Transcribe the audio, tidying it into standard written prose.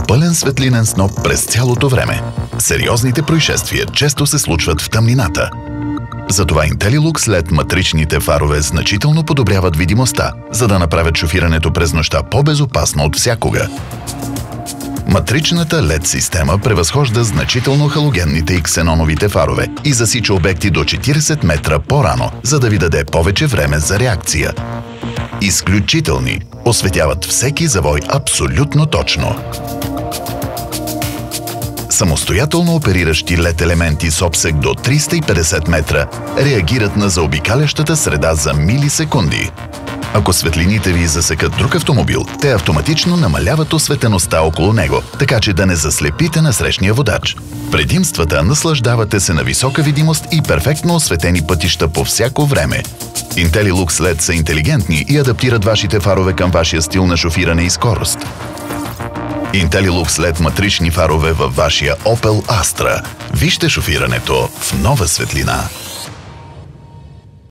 Пълен светлинен сноп през цялото време. Сериозните происшествия често се случват в тъмнината. Затова IntelliLux LED матричните фарове значително подобряват видимостта, за да направят шофирането през нощта по-безопасно от всякога. Матричната LED система превъзхожда значително халогенните и ксеноновите фарове и засича обекти до 40 метра по-рано, за да ви даде повече време за реакция. Изключителни! Осветяват всеки завой абсолютно точно. Самостоятелно опериращи LED елементи с обсег до 350 метра реагират на заобикалящата среда за милисекунди. Ако светлините ви засекат друг автомобил, те автоматично намаляват осветеността около него, така че да не заслепите насрещния водач. Предимствата: наслаждавате се на висока видимост и перфектно осветени пътища по всяко време. IntelliLux LED са интелигентни и адаптират вашите фарове към вашия стил на шофиране и скорост. IntelliLux LED матрични фарове във вашия Opel Astra. Вижте шофирането в нова светлина.